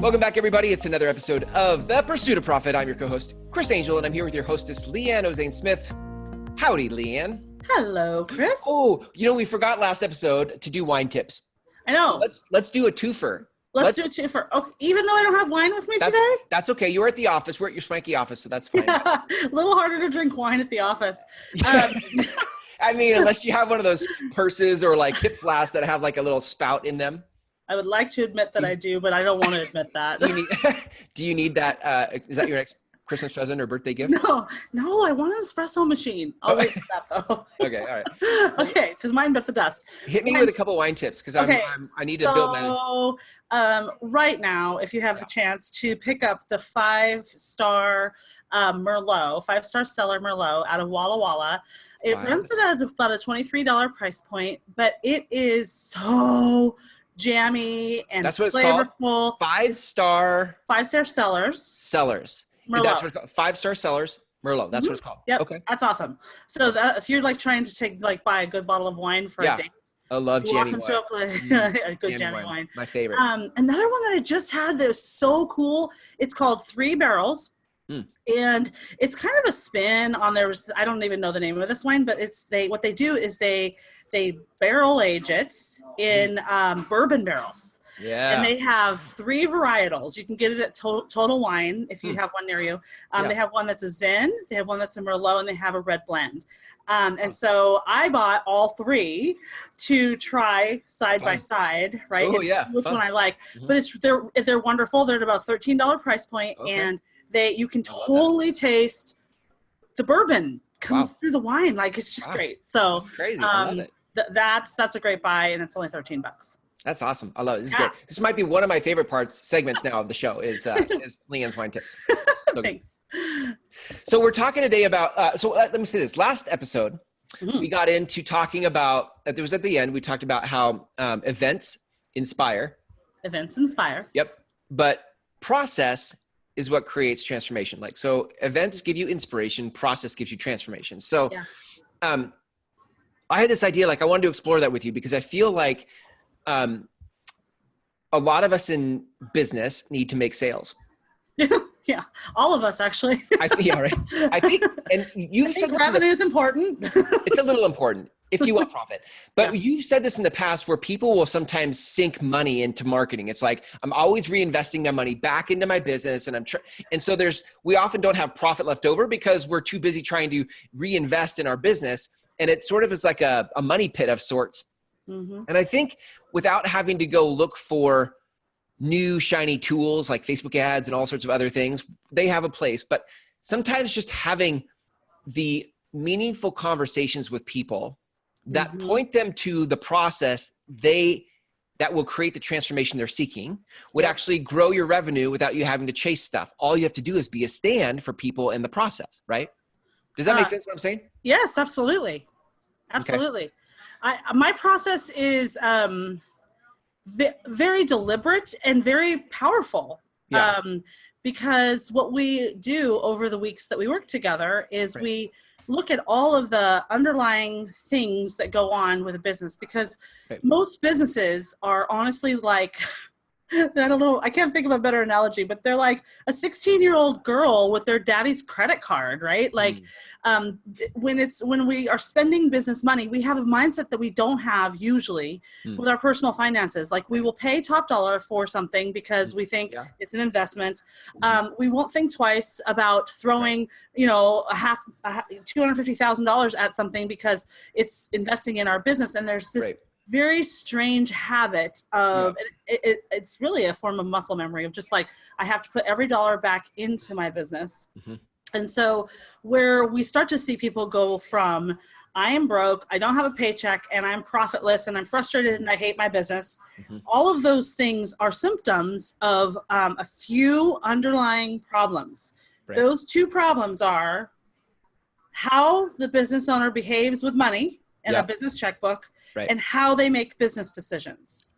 Welcome back, everybody. It's another episode of The Pursuit of Profit. I'm your co-host, Chris Angel, and I'm here with your hostess, Leanne Ozaine-Smith. Howdy, Leanne. Hello, Chris. Oh, we forgot last episode to do wine tips. I know. Let's do a twofer. Let's do a twofer. Okay, even though I don't have wine with me today? That's okay. You were at the office. We're at your swanky office, so that's fine. Yeah, a little harder to drink wine at the office. I mean, unless you have one of those purses or like hip flasks that have like a little spout in them. I would like to admit that I do, but I don't want to admit that. Do you need that? Is that your next Christmas present or birthday gift? No, I want an espresso machine. I'll wait for that though. Okay, all right. Okay, because mine bit the dust. Hit me with a couple wine tips because I need to build my. Right now, if you have the chance to pick up the 5-star Merlot, 5-star cellar Merlot out of Walla Walla, it runs at about a $23 price point, but it is so jammy and that's what flavorful. It's called? 5-star cellars. Merlot. That's what it's called. 5-star cellars Merlot. That's what it's called. Yep. Okay. That's awesome. So if you're like trying to buy a good bottle of wine for a date. I love jammy wine. A good jammy wine. My favorite. Another one that I just had that was so cool. It's called 3 Barrels. And it's kind of a spin on I don't even know the name of this wine, but what they do is they barrel age it in bourbon barrels. Yeah. And they have 3 varietals. You can get it at Total Wine if you have one near you. They have one that's a Zen, they have one that's a Merlot, and they have a red blend. And so I bought all 3 to try side by side, right? Oh, yeah. Which one I like. But they're wonderful. They're at about $13 price point, and you can totally taste the bourbon comes through the wine. Like, it's just great. So that's crazy. I love it. That's a great buy, and it's only $13. That's awesome. I love it. This is great. This might be one of my favorite segments now of the show is Leanne's wine tips. So Thanks. So we're talking today about, let me say this. Last episode, we got into talking about, at the end, we talked about how events inspire. Events inspire. Yep. But process is what creates transformation. So events give you inspiration, process gives you transformation. So I had this idea, I wanted to explore that with you because I feel like a lot of us in business need to make sales. Yeah, all of us actually. I think, and you've said this. Revenue is important. It's a little important if you want profit. But you've said this in the past where people will sometimes sink money into marketing. It's like, I'm always reinvesting my money back into my business. And so we often don't have profit left over because we're too busy trying to reinvest in our business. And it sort of is like a money pit of sorts. And I think without having to go look for new shiny tools like Facebook ads and all sorts of other things, they have a place. But sometimes just having the meaningful conversations with people that point them to the process that will create the transformation they're seeking would actually grow your revenue without you having to chase stuff. All you have to do is be a stand for people in the process, right? Does that make sense what I'm saying? Yes, absolutely. Absolutely. Okay. My process is very deliberate and very powerful. Because what we do over the weeks that we work together is we look at all of the underlying things that go on with a business, because most businesses are honestly like, I don't know, I can't think of a better analogy, but they're like a 16-year-old girl with their daddy's credit card, right? Like when we are spending business money, we have a mindset that we don't have usually with our personal finances. Like, we will pay top dollar for something because we think it's an investment. We won't think twice about throwing, $250,000 at something because it's investing in our business. And there's this very strange habit of it's really a form of muscle memory of just like, I have to put every dollar back into my business. And so where we start to see people go from, I am broke, I don't have a paycheck, and I'm profitless, and I'm frustrated, and I hate my business. All of those things are symptoms of a few underlying problems. Those 2 problems are how the business owner behaves with money in a business checkbook, and how they make business decisions.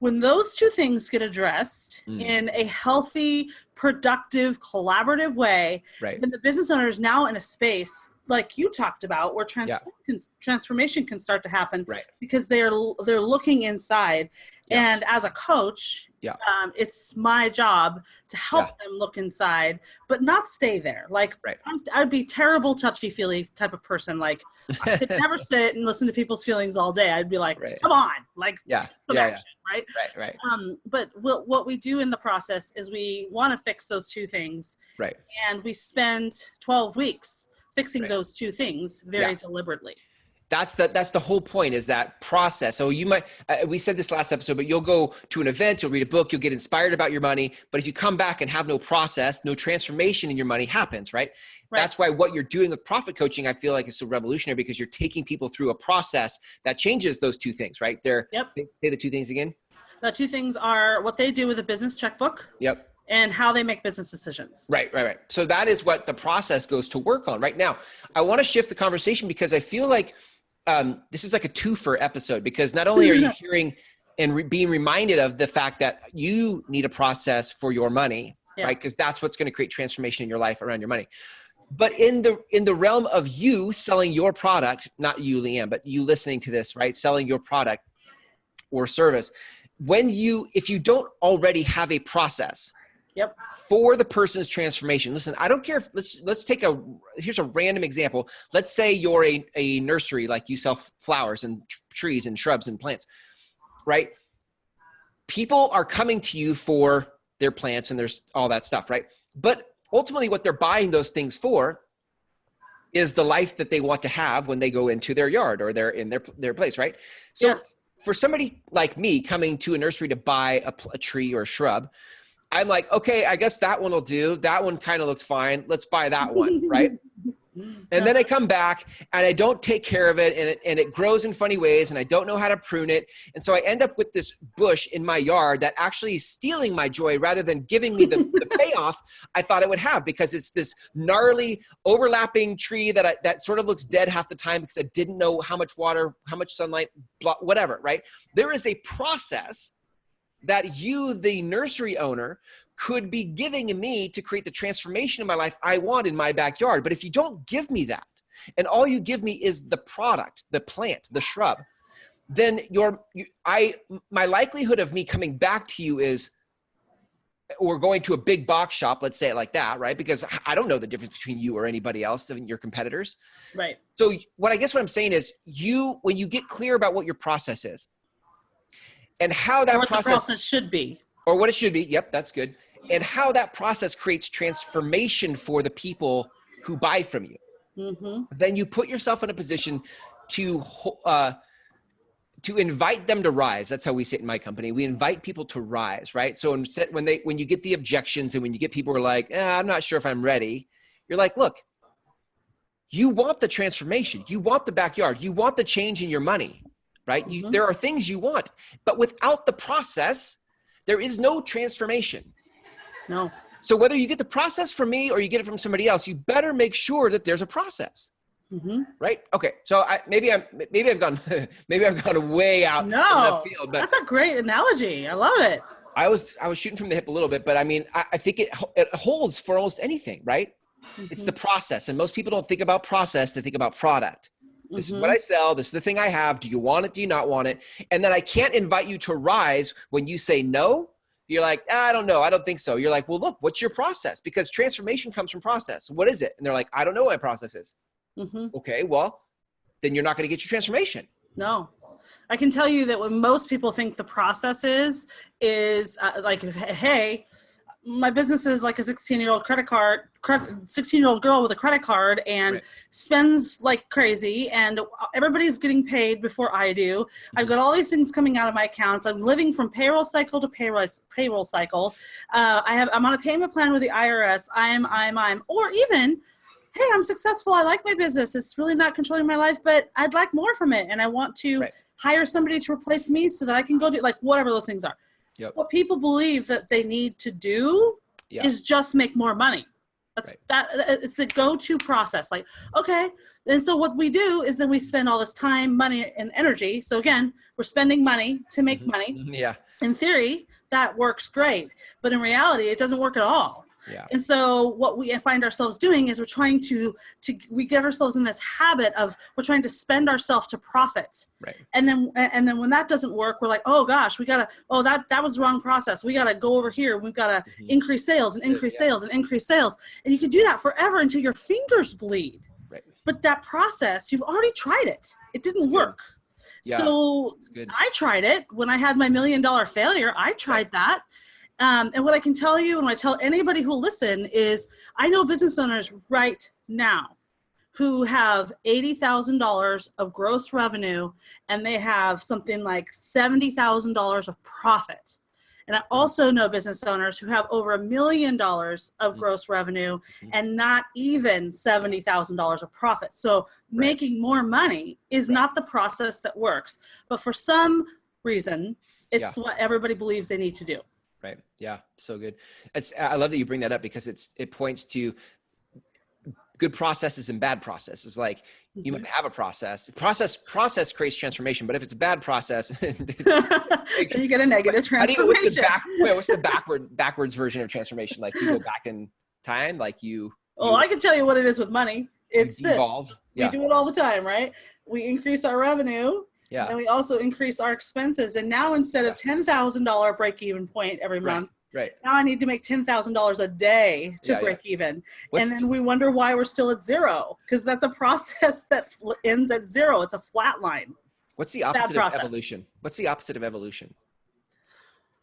When those 2 things get addressed in a healthy, productive, collaborative way, then the business owner is now in a space like you talked about, where transformation can start to happen, because they're looking inside. And as a coach, it's my job to help them look inside, but not stay there. Like I'd be terrible, touchy-feely type of person. Like I could never sit and listen to people's feelings all day. I'd be like, come on, like some action, right? But what we do in the process is we want to fix those two things. And we spend 12 weeks fixing those two things very deliberately. That's the whole point, is that process. So you might, we said this last episode, but you'll go to an event, you'll read a book, you'll get inspired about your money. But if you come back and have no process, no transformation in your money happens, right? That's why what you're doing with profit coaching, I feel like, is so revolutionary, because you're taking people through a process that changes those two things, right? Say the two things again. The two things are what they do with a business checkbook. And how they make business decisions. Right. So that is what the process goes to work on. Right now, I want to shift the conversation, because I feel like this is like a twofer episode, because not only are you hearing and being reminded of the fact that you need a process for your money, right? Because that's what's going to create transformation in your life around your money. But in the realm of you selling your product, not you, Leanne, but you listening to this, right? Selling your product or service. If you don't already have a process for the person's transformation. Listen, I don't care if let's take here's a random example. Let's say you're a nursery, like you sell flowers and trees and shrubs and plants, right? People are coming to you for their plants and there's all that stuff, right? But ultimately what they're buying those things for is the life that they want to have when they go into their yard or they're in their place, right? So for somebody like me coming to a nursery to buy a tree or a shrub, I'm like, okay, I guess that one will do. That one kind of looks fine. Let's buy that one, right? And then I come back and I don't take care of it, and it grows in funny ways, and I don't know how to prune it. And so I end up with this bush in my yard that actually is stealing my joy rather than giving me the payoff I thought it would have, because it's this gnarly overlapping tree that sort of looks dead half the time because I didn't know how much water, how much sunlight, whatever, right? There is a process that you, the nursery owner, could be giving me to create the transformation in my life I want in my backyard. But if you don't give me that, and all you give me is the product, the plant, the shrub, then my likelihood of me coming back to you is, or going to a big box shop, let's say it like that, right? Because I don't know the difference between you or anybody else, your competitors. Right. So what I'm saying is, when you get clear about what your process is, and how that process should be. Or what it should be. Yep, that's good. And how that process creates transformation for the people who buy from you. Then you put yourself in a position to invite them to rise. That's how we say it in my company. We invite people to rise, right? So when you get the objections and when you get people who are like, I'm not sure if I'm ready, you're like, look, you want the transformation. You want the backyard. You want the change in your money. Right? There are things you want, but without the process, there is no transformation. No. So whether you get the process from me or you get it from somebody else, you better make sure that there's a process. Right? Okay. So maybe I've gone way out in the field, but that's a great analogy. I love it. I was shooting from the hip a little bit, but I mean, I think it holds for almost anything, right? It's the process. And most people don't think about process. They think about product. This is what I sell. This is the thing I have. Do you want it? Do you not want it? And then I can't invite you to rise when you say no. You're like, I don't know. I don't think so. You're like, well, look, what's your process? Because transformation comes from process. What is it? And they're like, I don't know what my process is. Okay, well, then you're not going to get your transformation. No. I can tell you that what most people think the process is like, hey, my business is like a 16-year-old 16-year-old girl with a credit card and spends like crazy, and everybody's getting paid before I do. I've got all these things coming out of my accounts. I'm living from payroll cycle to payroll cycle. I'm on a payment plan with the IRS. Or even, hey, I'm successful. I like my business. It's really not controlling my life, but I'd like more from it. And I want to hire somebody to replace me so that I can go do like whatever those things are. What people believe that they need to do is just make more money. It's the go-to process. Like, okay. And so what we do is then we spend all this time, money, and energy. So again, we're spending money to make money. In theory, that works great. But in reality, it doesn't work at all. Yeah. And so what we find ourselves doing is we're trying we get ourselves in this habit of we're trying to spend ourselves to profit. Right. And then when that doesn't work, we're like, oh gosh, that was the wrong process. We got to go over here. We've got to increase sales and increase sales and increase sales. And you can do that forever until your fingers bleed. Right. But that process, you've already tried it. It didn't work. Yeah. So I tried it when I had my $1 million failure. I tried that. And what I can tell you, and what I tell anybody who will listen, is I know business owners right now who have $80,000 of gross revenue, and they have something like $70,000 of profit. And I also know business owners who have over $1 million of gross revenue and not even $70,000 of profit. So making more money is not the process that works. But for some reason, it's what everybody believes they need to do. Right. Yeah. So good. I love that you bring that up because it points to good processes and bad processes. Like you might have a process creates transformation, but if it's a bad process, then you get a negative transformation. What's the backwards version of transformation? Like you go back in time, like I can tell you what it is with money. It's this. Yeah. We do it all the time, right? We increase our revenue. Yeah. And we also increase our expenses. And now instead of $10,000 break-even point every month, now I need to make $10,000 a day to break even. And then we wonder why we're still at zero, because that's a process that ends at zero. It's a flat line. What's the opposite of evolution? What's the opposite of evolution?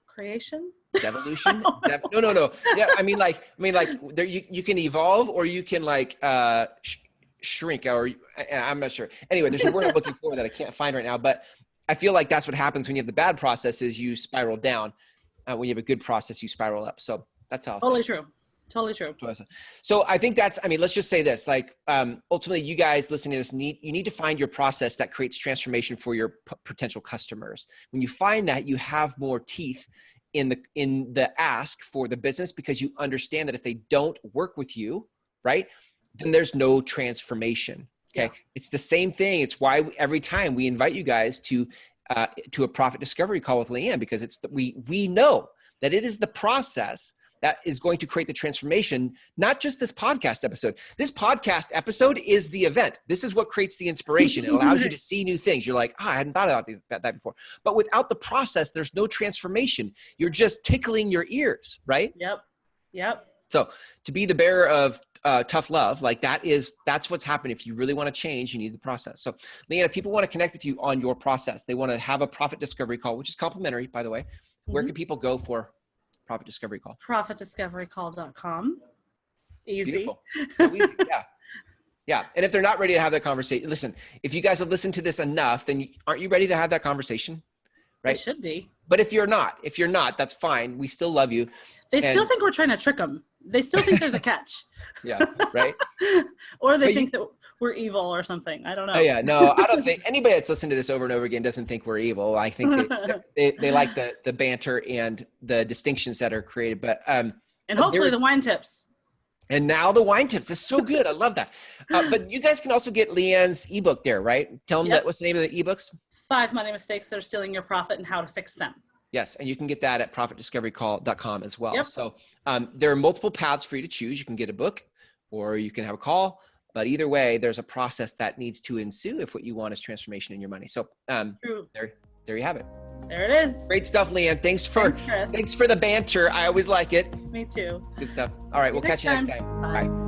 Creation? Devolution? No. Yeah, I mean like there, you can evolve or you can shrink, or I'm not sure. Anyway, there's a word I'm looking for that I can't find right now, but I feel like that's what happens when you have the bad processes, you spiral down. When you have a good process, you spiral up. So that's how. Totally true. So I think let's just say this, ultimately you guys listening to this you need to find your process that creates transformation for your potential customers. When you find that, you have more teeth in the ask for the business, because you understand that if they don't work with you, right, then there's no transformation. Okay. Yeah. It's the same thing. It's why every time we invite you guys to a profit discovery call with Leanne, because we know that it is the process that is going to create the transformation, not just this podcast episode. This podcast episode is the event. This is what creates the inspiration. It allows you to see new things. You're like, I hadn't thought about that before. But without the process, there's no transformation. You're just tickling your ears, right? Yep. So to be the bearer of tough love, that's what's happening. If you really want to change, you need the process. So Leanne, if people want to connect with you on your process, they want to have a profit discovery call, which is complimentary, by the way. Where can people go for profit discovery call? Profitdiscoverycall.com. Easy. Beautiful. So easy. Yeah. And if they're not ready to have that conversation, listen, if you guys have listened to this enough, then aren't you ready to have that conversation? Right? They should be. But if you're not, that's fine. We still love you. They still think we're trying to trick them. They still think there's a catch. Yeah, right? Or they think that we're evil or something. I don't know. Oh, yeah, no, I don't think anybody that's listened to this over and over again doesn't think we're evil. I think they like the banter and the distinctions that are created. But and hopefully the wine tips. And now the wine tips. That's so good. I love that. But you guys can also get Leanne's ebook there, right? Tell them what's the name of the ebooks? 5 money mistakes that are stealing your profit and how to fix them. Yes, and you can get that at profitdiscoverycall.com as well. Yep. So there are multiple paths for you to choose. You can get a book or you can have a call. But either way, there's a process that needs to ensue if what you want is transformation in your money. So there you have it. There it is. Great stuff, Leanne. Thanks for the banter. I always like it. Me too. Good stuff. All right, we'll catch you next time. Bye.